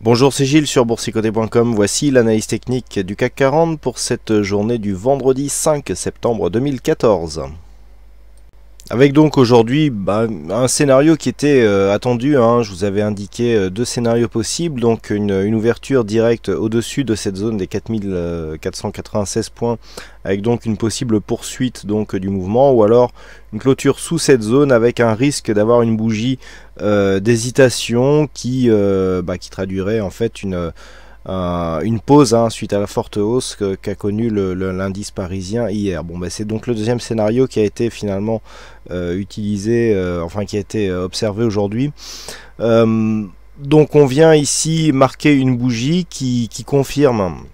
Bonjour, c'est Gilles sur boursicoté.com. Voici l'analyse technique du CAC 40 pour cette journée du vendredi 5 septembre 2014. Avec donc aujourd'hui un scénario qui était attendu, je vous avais indiqué deux scénarios possibles, donc une ouverture directe au-dessus de cette zone des 4496 points, avec donc une possible poursuite donc du mouvement, ou alors une clôture sous cette zone avec un risque d'avoir une bougie d'hésitation qui traduirait en fait une pause suite à la forte hausse qu'a connu l'indice parisien hier. C'est donc le deuxième scénario qui a été finalement utilisé, qui a été observé aujourd'hui. Donc on vient ici marquer une bougie qui confirme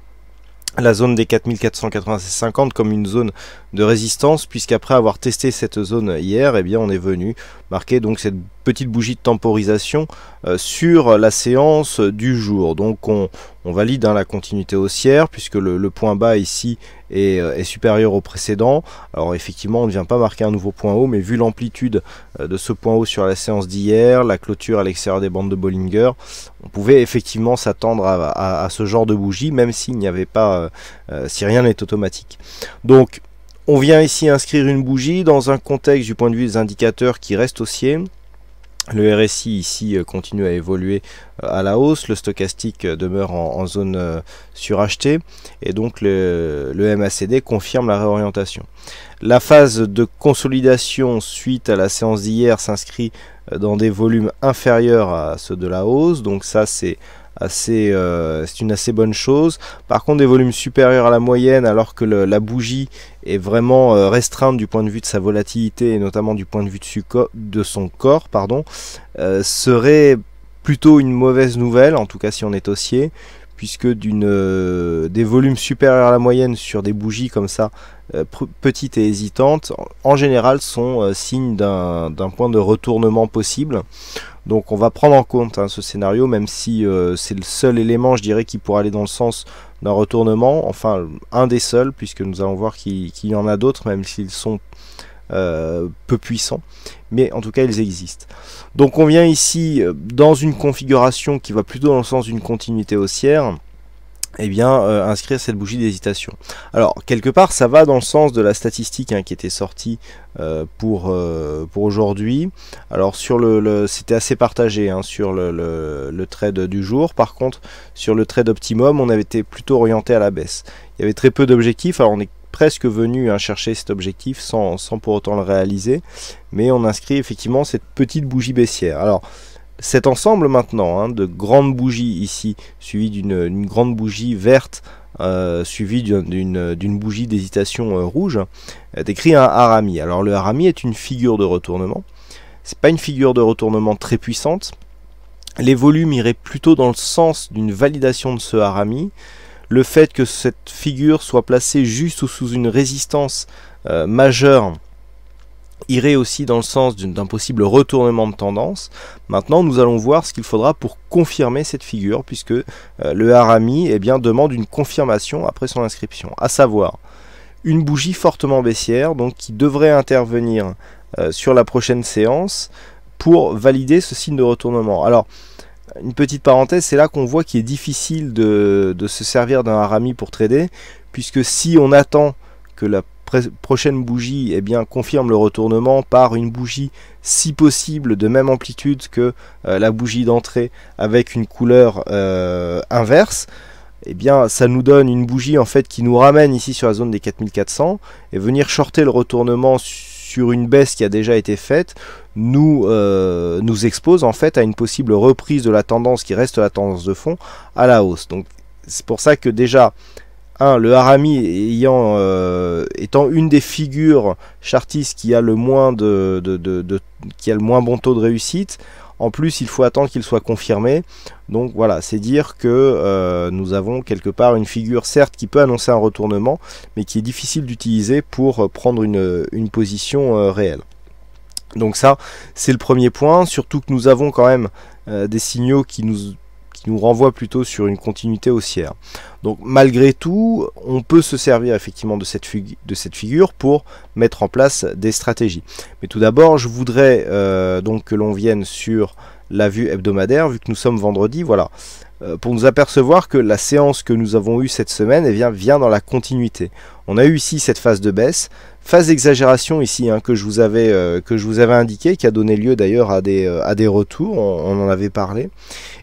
la zone des 4496,50 comme une zone de résistance, puisqu'après avoir testé cette zone hier, on est venu marquer donc cette petite bougie de temporisation sur la séance du jour. Donc on valide la continuité haussière, puisque le point bas ici est supérieur au précédent. Alors effectivement on ne vient pas marquer un nouveau point haut, mais vu l'amplitude de ce point haut sur la séance d'hier, la clôture à l'extérieur des bandes de Bollinger, on pouvait effectivement s'attendre à ce genre de bougie, même s'il n'y avait pas, si rien n'est automatique. Donc on vient ici inscrire une bougie dans un contexte du point de vue des indicateurs qui reste haussier. Le RSI ici continue à évoluer à la hausse, le stochastique demeure en zone surachetée, et donc le MACD confirme la réorientation. La phase de consolidation suite à la séance d'hier s'inscrit dans des volumes inférieurs à ceux de la hausse, donc ça c'est une assez bonne chose. Par contre, des volumes supérieurs à la moyenne, alors que la bougie est vraiment restreinte du point de vue de sa volatilité et notamment du point de vue de son corps, serait plutôt une mauvaise nouvelle, en tout cas si on est haussier, puisque des volumes supérieurs à la moyenne sur des bougies comme ça, petites et hésitantes, en général sont signes d'un point de retournement possible. Donc on va prendre en compte ce scénario, même si c'est le seul élément, je dirais, qui pourrait aller dans le sens d'un retournement, enfin un des seuls, puisque nous allons voir qu'il y en a d'autres, même s'ils sont peu puissants, mais en tout cas ils existent. Donc on vient ici dans une configuration qui va plutôt dans le sens d'une continuité haussière, inscrire cette bougie d'hésitation. Alors quelque part ça va dans le sens de la statistique qui était sortie pour aujourd'hui. Alors sur c'était assez partagé sur le trade du jour. Par contre sur le trade optimum on avait été plutôt orienté à la baisse. Il y avait très peu d'objectifs, alors on est presque venu chercher cet objectif sans pour autant le réaliser, mais on inscrit effectivement cette petite bougie baissière. Alors cet ensemble maintenant de grandes bougies ici, suivi d'une grande bougie verte, suivi d'une bougie d'hésitation rouge, décrit un harami. Alors le harami est une figure de retournement. C'est pas une figure de retournement très puissante. Les volumes iraient plutôt dans le sens d'une validation de ce harami. Le fait que cette figure soit placée juste ou sous une résistance majeure irait aussi dans le sens d'un possible retournement de tendance. Maintenant, nous allons voir ce qu'il faudra pour confirmer cette figure, puisque le harami demande une confirmation après son inscription, à savoir une bougie fortement baissière, donc qui devrait intervenir sur la prochaine séance pour valider ce signe de retournement. Alors, une petite parenthèse, c'est là qu'on voit qu'il est difficile de se servir d'un harami pour trader, puisque si on attend que la prochaine bougie confirme le retournement par une bougie si possible de même amplitude que la bougie d'entrée avec une couleur inverse, ça nous donne une bougie en fait qui nous ramène ici sur la zone des 4400, et venir shorter le retournement sur une baisse qui a déjà été faite nous expose en fait à une possible reprise de la tendance qui reste la tendance de fond à la hausse. Donc c'est pour ça que déjà le harami étant une des figures chartistes qui a le moins qui a le moins bon taux de réussite, en plus il faut attendre qu'il soit confirmé. Donc voilà, c'est dire que nous avons quelque part une figure certes qui peut annoncer un retournement, mais qui est difficile d'utiliser pour prendre une position réelle. Donc ça c'est le premier point, surtout que nous avons quand même des signaux qui nous renvoie plutôt sur une continuité haussière. Donc malgré tout, on peut se servir effectivement de cette figure pour mettre en place des stratégies. Mais tout d'abord, je voudrais donc que l'on vienne sur la vue hebdomadaire, vu que nous sommes vendredi, voilà, pour nous apercevoir que la séance que nous avons eue cette semaine vient dans la continuité. On a eu ici cette phase de baisse, phase d'exagération ici que je vous avais indiqué, qui a donné lieu d'ailleurs à des retours, on en avait parlé.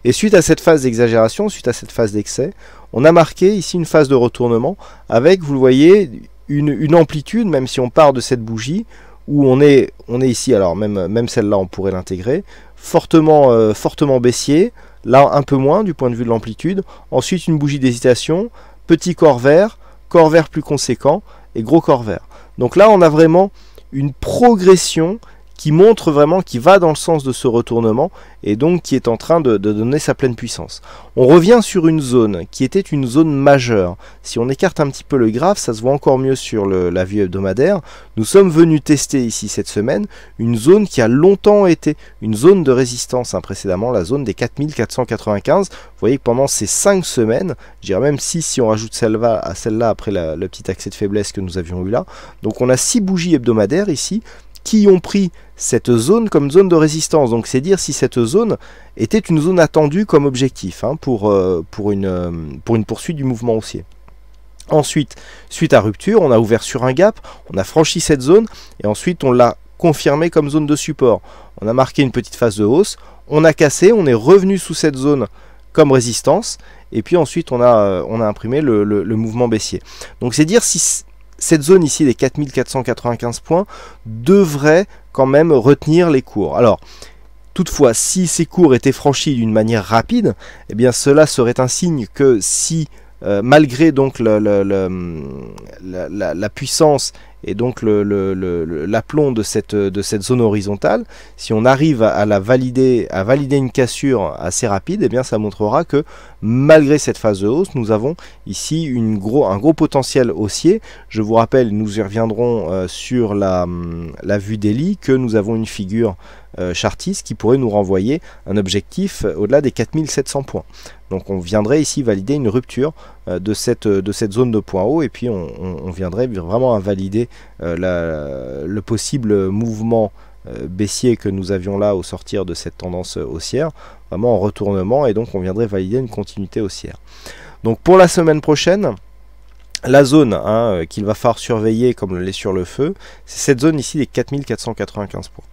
Et suite à cette phase d'exagération, suite à cette phase d'excès, on a marqué ici une phase de retournement avec, vous le voyez, une amplitude, même si on part de cette bougie, où on est ici, alors même celle-là on pourrait l'intégrer, fortement baissier, là un peu moins du point de vue de l'amplitude, ensuite une bougie d'hésitation, petit corps vert plus conséquent et gros corps vert. Donc là on a vraiment une progression qui montre vraiment, qui va dans le sens de ce retournement et donc qui est en train de donner sa pleine puissance. On revient sur une zone qui était une zone majeure. Si on écarte un petit peu le graphe, ça se voit encore mieux sur la vue hebdomadaire. Nous sommes venus tester ici cette semaine une zone qui a longtemps été une zone de résistance précédemment, la zone des 4495. Vous voyez que pendant ces 5 semaines, je dirais même 6 si on rajoute celle-là après le petit accès de faiblesse que nous avions eu là. Donc on a 6 bougies hebdomadaires ici qui ont pris cette zone comme zone de résistance. Donc c'est dire si cette zone était une zone attendue comme objectif pour une poursuite du mouvement haussier. Ensuite, suite à rupture, on a ouvert sur un gap, on a franchi cette zone et ensuite on l'a confirmé comme zone de support. On a marqué une petite phase de hausse, on a cassé, on est revenu sous cette zone comme résistance et puis ensuite on a imprimé le mouvement baissier. Donc c'est dire si cette zone ici des 4495 points devrait quand même retenir les cours. Alors, toutefois, si ces cours étaient franchis d'une manière rapide, eh bien cela serait un signe que si, malgré donc la puissance et donc l'aplomb de cette zone horizontale, si on arrive à valider une cassure assez rapide, eh bien ça montrera que malgré cette phase de hausse, nous avons ici un gros potentiel haussier. Je vous rappelle, nous y reviendrons sur la vue daily, que nous avons une figure chartiste qui pourrait nous renvoyer un objectif au-delà des 4700 points. Donc on viendrait ici valider une rupture de cette zone de point haut et puis on viendrait vraiment à valider le possible mouvement baissier que nous avions là au sortir de cette tendance haussière, vraiment en retournement, et donc on viendrait valider une continuité haussière. Donc pour la semaine prochaine, la zone qu'il va falloir surveiller comme le lait sur le feu, c'est cette zone ici des 4495 points.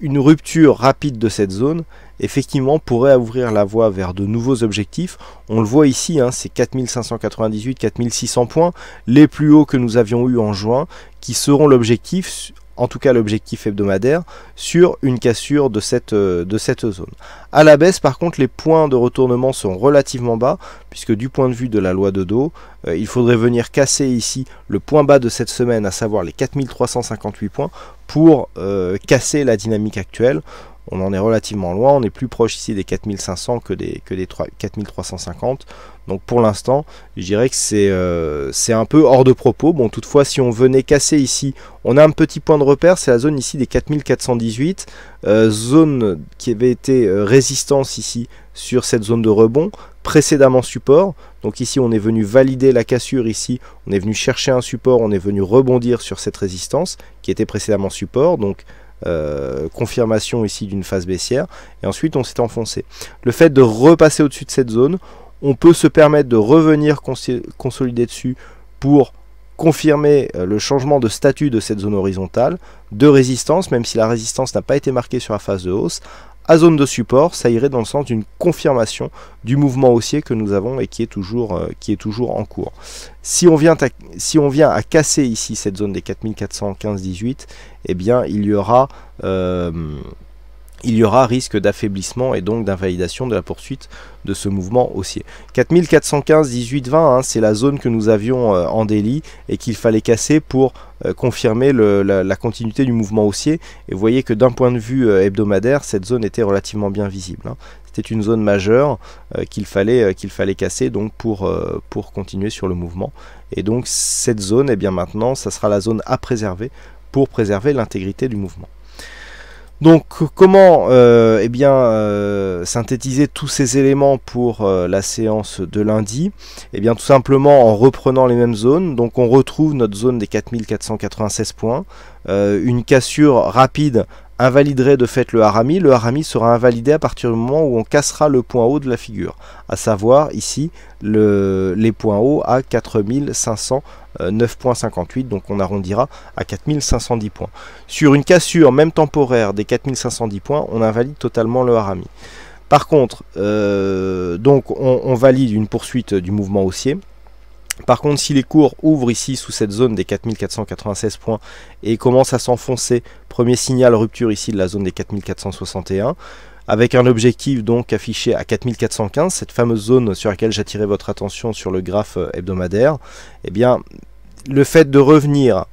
Une rupture rapide de cette zone effectivement pourrait ouvrir la voie vers de nouveaux objectifs. On le voit ici, c'est 4598, 4600 points, les plus hauts que nous avions eu en juin, qui seront l'objectif, en tout cas l'objectif hebdomadaire, sur une cassure de cette zone. À la baisse, par contre, les points de retournement sont relativement bas, puisque du point de vue de la loi de Dow, il faudrait venir casser ici le point bas de cette semaine, à savoir les 4358 points, pour casser la dynamique actuelle. On en est relativement loin, on est plus proche ici des 4500 que des 4350. Donc pour l'instant, je dirais que c'est un peu hors de propos. Bon, toutefois, si on venait casser ici, on a un petit point de repère, c'est la zone ici des 4418, zone qui avait été résistance ici sur cette zone de rebond, précédemment support. Donc ici, on est venu valider la cassure ici, on est venu chercher un support, on est venu rebondir sur cette résistance qui était précédemment support. Donc confirmation ici d'une phase baissière, et ensuite on s'est enfoncé. Le fait de repasser au-dessus de cette zone, on peut se permettre de revenir consolider dessus pour confirmer le changement de statut de cette zone horizontale, de résistance, même si la résistance n'a pas été marquée sur la phase de hausse, à zone de support. Ça irait dans le sens d'une confirmation du mouvement haussier que nous avons et qui est toujours en cours. Si on vient à casser ici cette zone des 4415-18, eh bien il y aura risque d'affaiblissement et donc d'invalidation de la poursuite de ce mouvement haussier. 4415, 18, 20, c'est la zone que nous avions en daily et qu'il fallait casser pour confirmer la continuité du mouvement haussier. Et vous voyez que d'un point de vue hebdomadaire, cette zone était relativement bien visible. C'était une zone majeure qu'il fallait casser donc pour continuer sur le mouvement. Et donc cette zone, eh bien maintenant, ça sera la zone à préserver pour préserver l'intégrité du mouvement. Donc comment synthétiser tous ces éléments pour la séance de lundi? Eh bien tout simplement en reprenant les mêmes zones. Donc on retrouve notre zone des 4496 points, une cassure rapide invaliderait de fait le harami. Le harami sera invalidé à partir du moment où on cassera le point haut de la figure, à savoir ici les points hauts à 4509,58, donc on arrondira à 4510 points. Sur une cassure même temporaire des 4510 points, on invalide totalement le harami. Par contre, donc on valide une poursuite du mouvement haussier. Par contre, si les cours ouvrent ici sous cette zone des 4496 points et commencent à s'enfoncer, premier signal rupture ici de la zone des 4461, avec un objectif donc affiché à 4415, cette fameuse zone sur laquelle j'attirais votre attention sur le graphe hebdomadaire, eh bien, le fait de revenir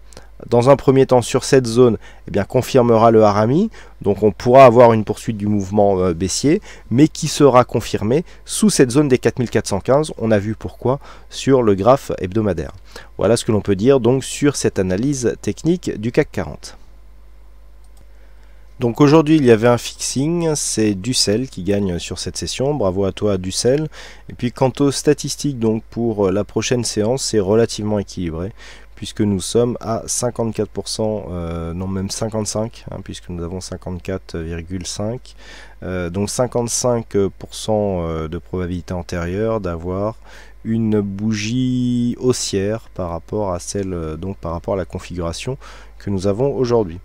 dans un premier temps sur cette zone, eh bien, confirmera le harami, donc on pourra avoir une poursuite du mouvement baissier, mais qui sera confirmée sous cette zone des 4415, on a vu pourquoi sur le graphe hebdomadaire. Voilà ce que l'on peut dire donc sur cette analyse technique du CAC 40. Donc aujourd'hui il y avait un fixing, c'est Dussel qui gagne sur cette session, bravo à toi Dussel. Et puis quant aux statistiques donc pour la prochaine séance, c'est relativement équilibré, puisque nous sommes à 54%, non même 55%, hein, puisque nous avons 54,5%, donc 55% de probabilité antérieure d'avoir une bougie haussière par rapport à celle, donc par rapport à la configuration que nous avons aujourd'hui.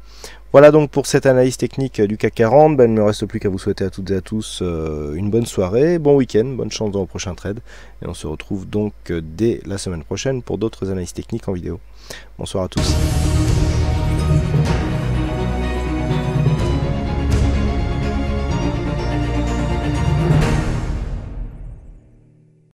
Voilà donc pour cette analyse technique du CAC 40, ben, il ne me reste plus qu'à vous souhaiter à toutes et à tous une bonne soirée, bon week-end, bonne chance dans vos prochains trades, et on se retrouve donc dès la semaine prochaine pour d'autres analyses techniques en vidéo. Bonsoir à tous.